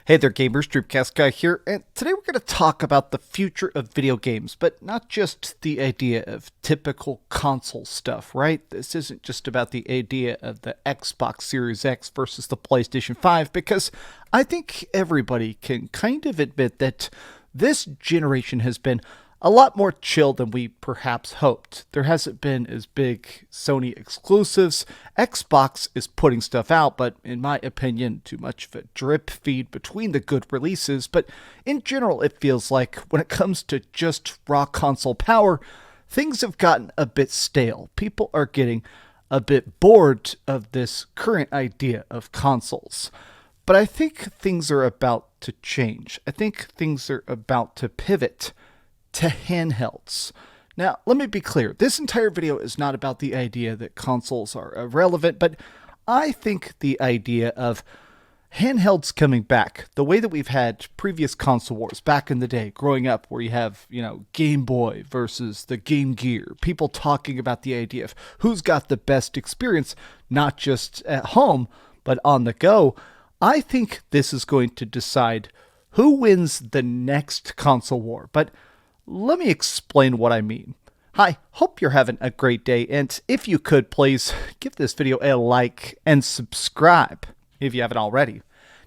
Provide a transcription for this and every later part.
Hey there gamers, DreamcastGuy here, and today we're going to talk about the future of video games, but not just the idea of typical console stuff, right? This isn't just about the idea of the Xbox Series X versus the PlayStation 5, because I think everybody can kind of admit that this generation has been a lot more chill than we perhaps hoped. There hasn't been as big Sony exclusives. Xbox is putting stuff out, but in my opinion, too much of a drip feed between the good releases. But in general, it feels like when it comes to just raw console power, things have gotten a bit stale. People are getting a bit bored of this current idea of consoles. But I think things are about to change. I think things are about to pivot to handhelds. Now, let me be clear. This entire video is not about the idea that consoles are irrelevant, but I think the idea of handhelds coming back, the way that we've had previous console wars back in the day, growing up, where you have, Game Boy versus the Game Gear, people talking about the idea of who's got the best experience, not just at home, but on the go. I think this is going to decide who wins the next console war, but let me explain what I mean. Hi, hope you're having a great day, and if you could, please give this video a like and subscribe if you haven't already.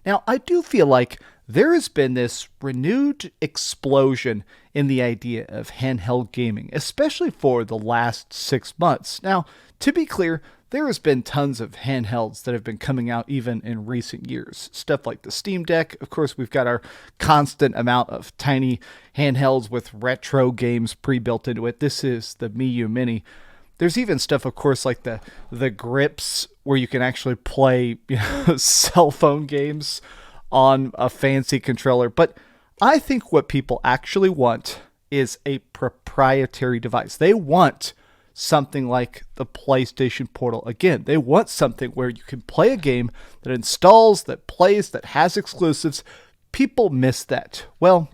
Now, I do feel like there has been this renewed explosion in the idea of handheld gaming, especially for the last 6 months. Now, to be clear, there has been tons of handhelds that have been coming out even in recent years. Stuff like the Steam Deck. Of course, we've got our constant amount of tiny handhelds with retro games pre-built into it. This is the Miu Mini. There's even stuff, of course, like the grips where you can actually play cell phone games on a fancy controller. But I think what people actually want is a proprietary device. They want something like the PlayStation Portal. Again, they want something where you can play a game that installs, that plays, that has exclusives. People miss that. Well,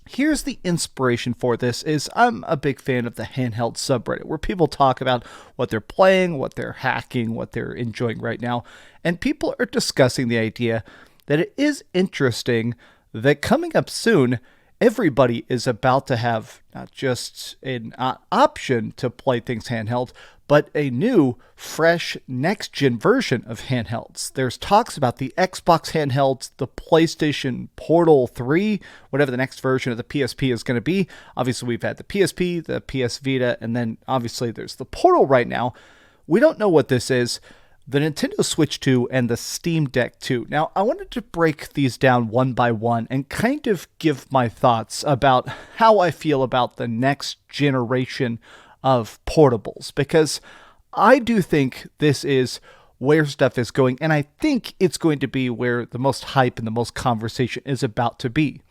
here's the inspiration for this is I'm a big fan of the handheld subreddit, where people talk about what they're playing, what they're hacking, what they're enjoying right now. And people are discussing the idea that it is interesting that coming up soon, everybody is about to have not just an option to play things handheld, but a new, fresh, next-gen version of handhelds. There's talks about the Xbox handhelds, the PlayStation Portal 3, whatever the next version of the PSP is going to be. Obviously, we've had the PSP, the PS Vita, and then obviously there's the Portal right now. We don't know what this is. The Nintendo Switch 2 and the Steam Deck 2. Now, I wanted to break these down one by one and kind of give my thoughts about how I feel about the next generation of portables, because I do think this is where stuff is going, and I think it's going to be where the most hype and the most conversation is about to be.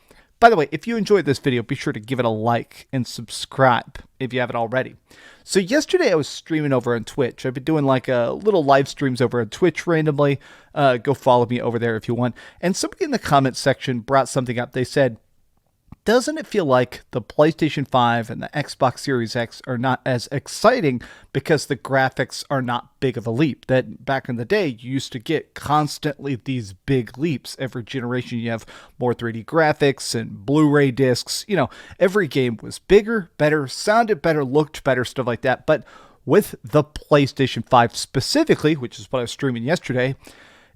By the way, if you enjoyed this video, be sure to give it a like and subscribe if you haven't already. So yesterday I was streaming over on Twitch. I've been doing like a little live streams over on Twitch randomly. Go follow me over there if you want. And somebody in the comments section brought something up. They said, doesn't it feel like the PlayStation 5 and the Xbox Series X are not as exciting because the graphics are not big of a leap? That back in the day, you used to get constantly these big leaps. Every generation, you have more 3D graphics and Blu-ray discs. Every game was bigger, better, sounded better, looked better, stuff like that. But with the PlayStation 5 specifically, which is what I was streaming yesterday,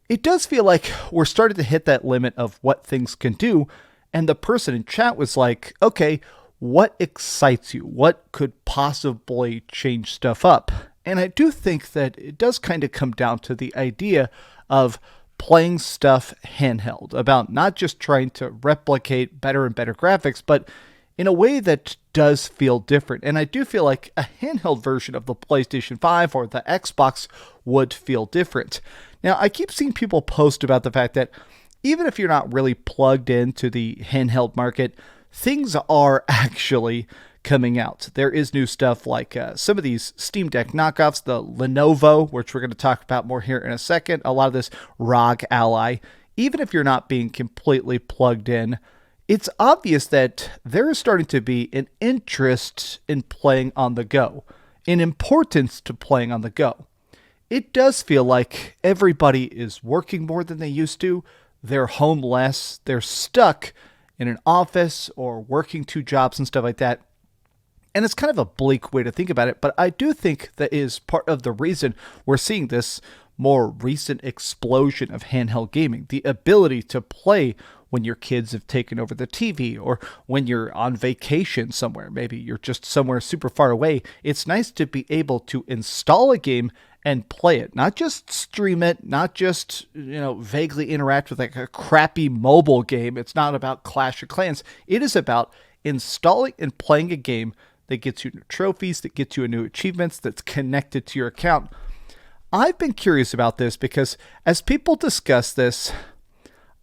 it does feel like we're starting to hit that limit of what things can do. And the person in chat was like, okay, what excites you? What could possibly change stuff up? And I do think that it does kind of come down to the idea of playing stuff handheld, about not just trying to replicate better and better graphics, but in a way that does feel different. And I do feel like a handheld version of the PlayStation 5 or the Xbox would feel different. Now, I keep seeing people post about the fact that even if you're not really plugged into the handheld market, things are actually coming out. There is new stuff like some of these Steam Deck knockoffs, the Lenovo, which we're going to talk about more here in a second, a lot of this ROG Ally. Even if you're not being completely plugged in, it's obvious that there is starting to be an interest in playing on the go, an importance to playing on the go. It does feel like everybody is working more than they used to. they're home less, they're stuck in an office or working two jobs and stuff like that. And it's kind of a bleak way to think about it, but I do think that is part of the reason we're seeing this more recent explosion of handheld gaming. The ability to play when your kids have taken over the TV or when you're on vacation somewhere. Maybe you're just somewhere super far away. It's nice to be able to install a game and play it, not just stream it, not just, vaguely interact with like a crappy mobile game. It's not about Clash of Clans. It is about installing and playing a game that gets you new trophies, that gets you new achievements, that's connected to your account. I've been curious about this because as people discuss this,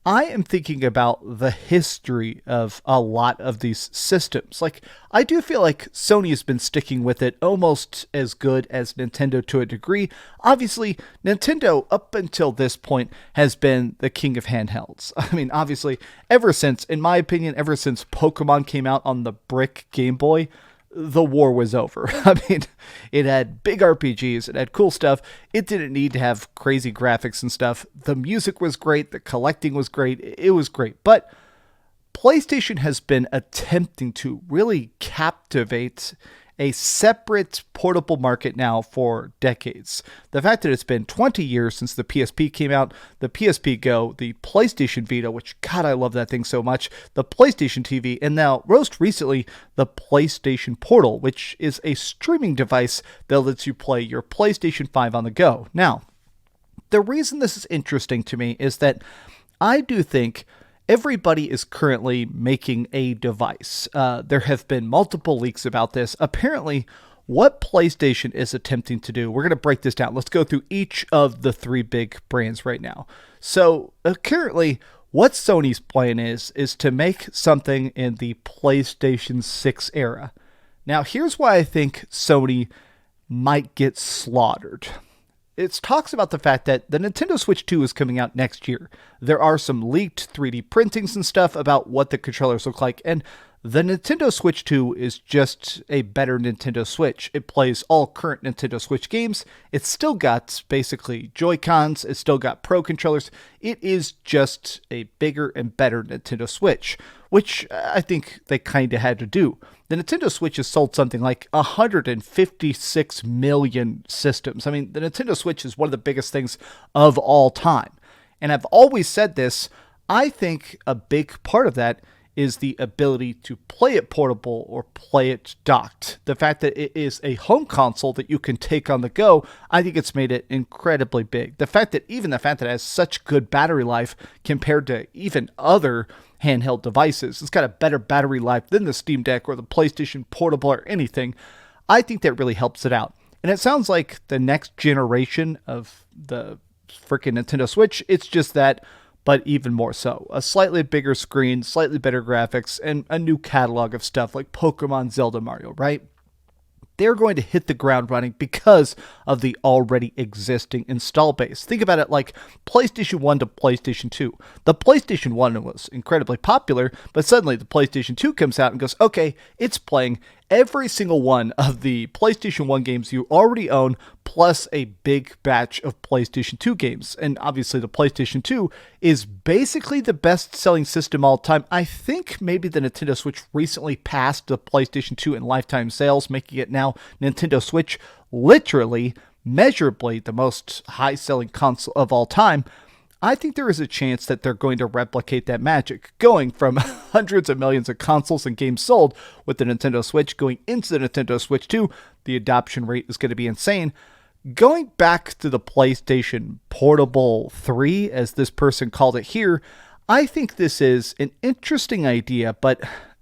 I am thinking about the history of a lot of these systems. Like, I do feel like Sony has been sticking with it almost as good as Nintendo to a degree. Obviously, Nintendo, up until this point, has been the king of handhelds. I mean, obviously, in my opinion, ever since Pokemon came out on the brick Game Boy, the war was over. I mean, it had big RPGs, it had cool stuff. It didn't need to have crazy graphics and stuff. The music was great, the collecting was great, it was great. But PlayStation has been attempting to really captivate a separate portable market now for decades. The fact that it's been 20 years since the PSP came out, the PSP Go, the PlayStation Vita, which, God, I love that thing so much, the PlayStation TV, and now, most recently, the PlayStation Portal, which is a streaming device that lets you play your PlayStation 5 on the go. Now, the reason this is interesting to me is that I do think everybody is currently making a device. There have been multiple leaks about this. Apparently, what PlayStation is attempting to do, we're going to break this down. Let's go through each of the three big brands right now. So, currently, what Sony's plan is to make something in the PlayStation 6 era. Now, here's why I think Sony might get slaughtered. It talks about the fact that the Nintendo Switch 2 is coming out next year. There are some leaked 3D printings and stuff about what the controllers look like, and the Nintendo Switch 2 is just a better Nintendo Switch. It plays all current Nintendo Switch games. It's still got basically Joy-Cons. It's still got Pro controllers. It is just a bigger and better Nintendo Switch, which I think they kind of had to do. The Nintendo Switch has sold something like 156 million systems. I mean, the Nintendo Switch is one of the biggest things of all time. And I've always said this, I think a big part of that is the ability to play it portable or play it docked. The fact that it is a home console that you can take on the go, I think it's made it incredibly big. The fact that it has such good battery life compared to even other handheld devices, it's got a better battery life than the Steam Deck or the PlayStation Portable or anything, I think that really helps it out. And it sounds like the next generation of the freaking Nintendo Switch, it's just that, but even more so. A slightly bigger screen, slightly better graphics, and a new catalog of stuff like Pokemon, Zelda, Mario, right? They're going to hit the ground running because of the already existing install base. Think about it like PlayStation 1 to PlayStation 2. The PlayStation 1 was incredibly popular, but suddenly the PlayStation 2 comes out and goes, okay, it's playing every single one of the PlayStation 1 games you already own, plus a big batch of PlayStation 2 games. And obviously the PlayStation 2 is basically the best-selling system all time. I think maybe the Nintendo Switch recently passed the PlayStation 2 in lifetime sales, making it now Nintendo Switch literally, measurably the most high-selling console of all time. I think there is a chance that they're going to replicate that magic, going from hundreds of millions of consoles and games sold with the Nintendo Switch going into the Nintendo Switch 2. The adoption rate is going to be insane. Going back to the PlayStation Portable 3, as this person called it here, I think this is an interesting idea, but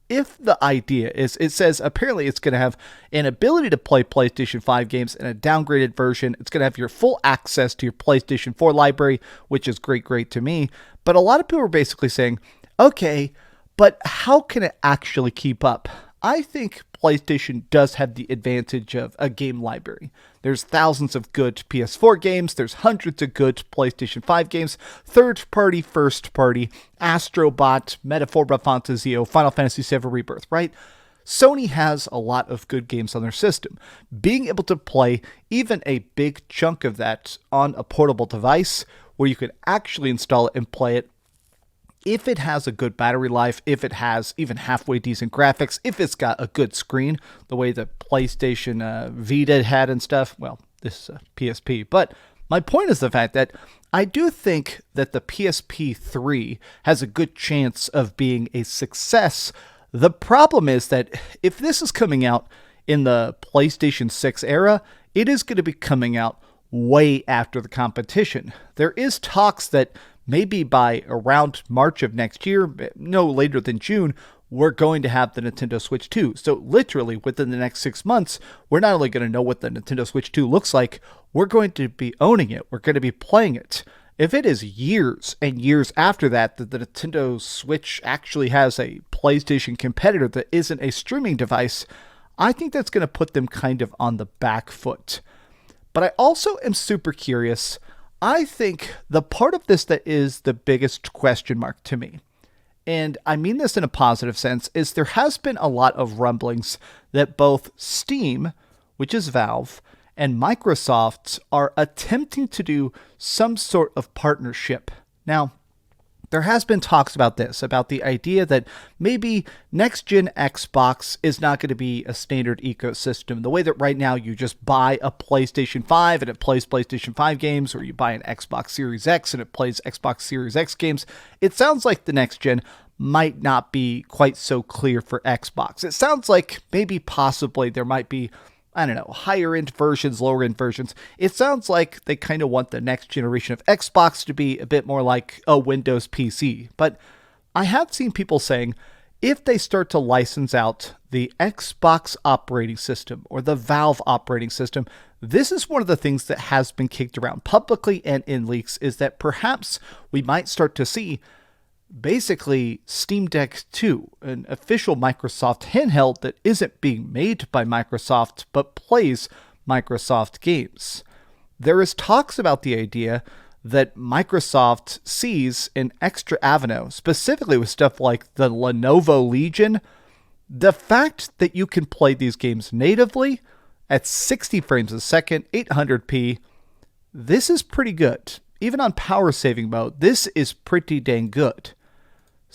if the idea is, it says apparently it's going to have an ability to play PlayStation 5 games in a downgraded version. It's going to have your full access to your PlayStation 4 library, which is great to me. But a lot of people are basically saying, okay, but how can it actually keep up? I think PlayStation does have the advantage of a game library. There's thousands of good PS4 games, there's hundreds of good PlayStation 5 games, third-party, first-party, Astrobot, Metaphora Fantasio, Final Fantasy VII Rebirth, right? Sony has a lot of good games on their system. Being able to play even a big chunk of that on a portable device where you can actually install it and play it if it has a good battery life, if it has even halfway decent graphics, if it's got a good screen, the way the PlayStation Vita had and stuff, well, this is a PSP. But my point is the fact that I do think that the PSP 3 has a good chance of being a success. The problem is that if this is coming out in the PlayStation 6 era, it is going to be coming out way after the competition. There is talks that maybe by around March of next year, no later than June, we're going to have the Nintendo Switch 2. So literally within the next 6 months, we're not only going to know what the Nintendo Switch 2 looks like, we're going to be owning it. We're going to be playing it. If it is years and years after that the Nintendo Switch actually has a PlayStation competitor that isn't a streaming device, I think that's going to put them kind of on the back foot. But I also am super curious. I think the part of this that is the biggest question mark to me, and I mean this in a positive sense, is there has been a lot of rumblings that both Steam, which is Valve, and Microsoft are attempting to do some sort of partnership. Now, there has been talks about this, about the idea that maybe next-gen Xbox is not going to be a standard ecosystem. The way that right now you just buy a PlayStation 5 and it plays PlayStation 5 games, or you buy an Xbox Series X and it plays Xbox Series X games. It sounds like the next gen might not be quite so clear for Xbox. It sounds like maybe possibly there might be, I don't know, higher end versions, lower end versions. It sounds like they kind of want the next generation of Xbox to be a bit more like a Windows PC. But I have seen people saying if they start to license out the Xbox operating system or the Valve operating system, this is one of the things that has been kicked around publicly and in leaks, is that perhaps we might start to see basically Steam Deck 2, an official Microsoft handheld that isn't being made by Microsoft but plays Microsoft games. There is talks about the idea that Microsoft sees an extra avenue, specifically with stuff like the Lenovo Legion. The fact that you can play these games natively at 60 frames a second, 800p, this is pretty good. Even on power saving mode, this is pretty dang good.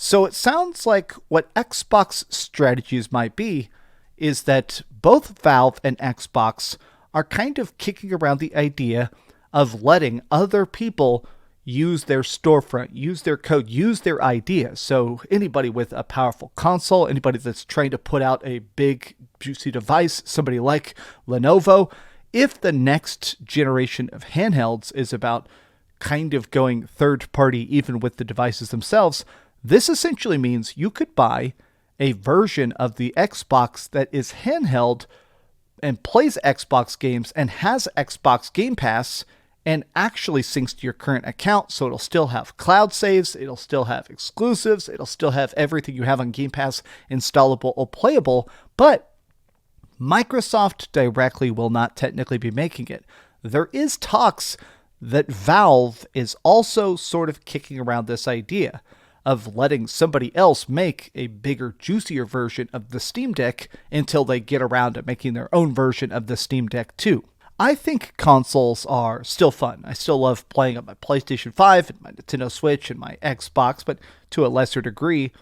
So it sounds like what Xbox strategies might be is that both Valve and Xbox are kind of kicking around the idea of letting other people use their storefront, use their code, use their idea. So anybody with a powerful console, anybody that's trying to put out a big, juicy device, somebody like Lenovo, if the next generation of handhelds is about kind of going third party even with the devices themselves, this essentially means you could buy a version of the Xbox that is handheld and plays Xbox games and has Xbox Game Pass and actually syncs to your current account. So it'll still have cloud saves, it'll still have exclusives, it'll still have everything you have on Game Pass installable or playable, but Microsoft directly will not technically be making it. There is talks that Valve is also sort of kicking around this idea of letting somebody else make a bigger, juicier version of the Steam Deck until they get around to making their own version of the Steam Deck 2. I think consoles are still fun. I still love playing on my PlayStation 5 and my Nintendo Switch and my Xbox, but to a lesser degree.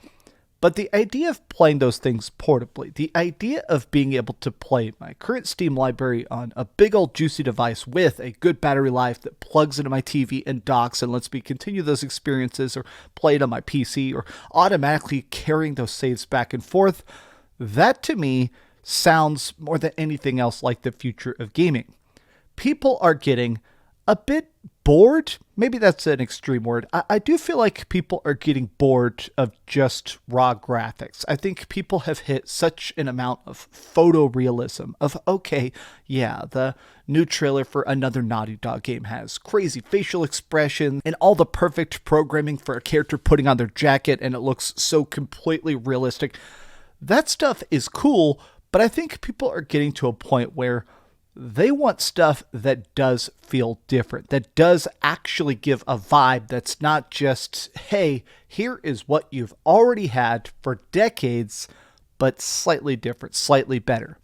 But the idea of playing those things portably, the idea of being able to play my current Steam library on a big old juicy device with a good battery life that plugs into my TV and docks and lets me continue those experiences or play it on my PC or automatically carrying those saves back and forth, that to me sounds more than anything else like the future of gaming. People are getting a bit bored. Maybe that's an extreme word. I do feel like people are getting bored of just raw graphics. I think people have hit such an amount of photorealism of, okay, yeah, the new trailer for another Naughty Dog game has crazy facial expression and all the perfect programming for a character putting on their jacket and it looks so completely realistic. That stuff is cool, but I think people are getting to a point where they want stuff that does feel different, that does actually give a vibe that's not just, hey, here is what you've already had for decades, but slightly different, slightly better.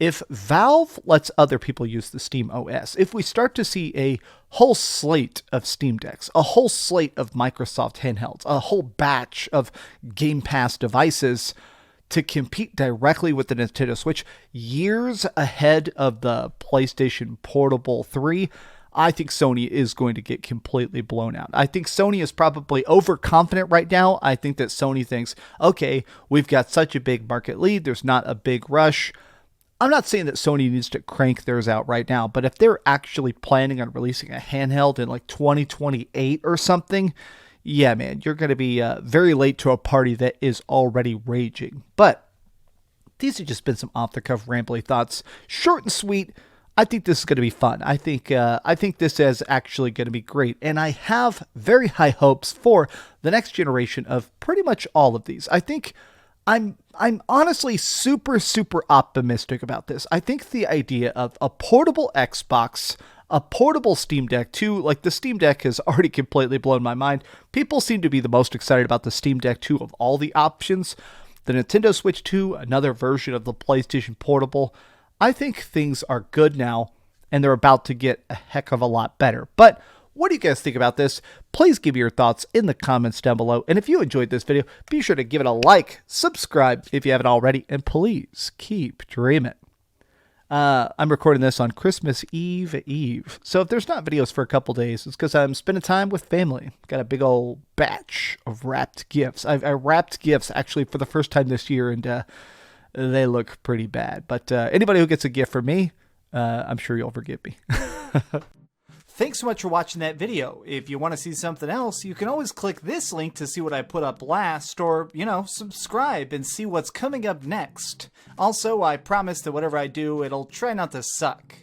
If Valve lets other people use the Steam OS, if we start to see a whole slate of Steam Decks, a whole slate of Microsoft handhelds, a whole batch of Game Pass devices to compete directly with the Nintendo Switch years ahead of the PlayStation Portable 3, I think Sony is going to get completely blown out. I think Sony is probably overconfident right now. I think that Sony thinks, okay, we've got such a big market lead, there's not a big rush. I'm not saying that Sony needs to crank theirs out right now, but if they're actually planning on releasing a handheld in like 2028 or something, yeah, man, you're going to be very late to a party that is already raging. But these have just been some off-the-cuff rambly thoughts. Short and sweet. I think this is going to be fun. I think this is actually going to be great. And I have very high hopes for the next generation of pretty much all of these. I think I'm honestly super optimistic about this. I think the idea of a portable Xbox, a portable Steam Deck 2, like the Steam Deck has already completely blown my mind. People seem to be the most excited about the Steam Deck 2 of all the options. The Nintendo Switch 2, another version of the PlayStation Portable. I think things are good now, and they're about to get a heck of a lot better. But what do you guys think about this? Please give me your thoughts in the comments down below. And if you enjoyed this video, be sure to give it a like, subscribe if you haven't already, and please keep dreaming. I'm recording this on Christmas Eve. So if there's not videos for a couple days, it's because I'm spending time with family. Got a big old batch of wrapped gifts. I wrapped gifts actually for the first time this year, and they look pretty bad. But anybody who gets a gift from me, I'm sure you'll forgive me. Thanks so much for watching that video. If you want to see something else, you can always click this link to see what I put up last, or, subscribe and see what's coming up next. Also, I promise that whatever I do, it'll try not to suck.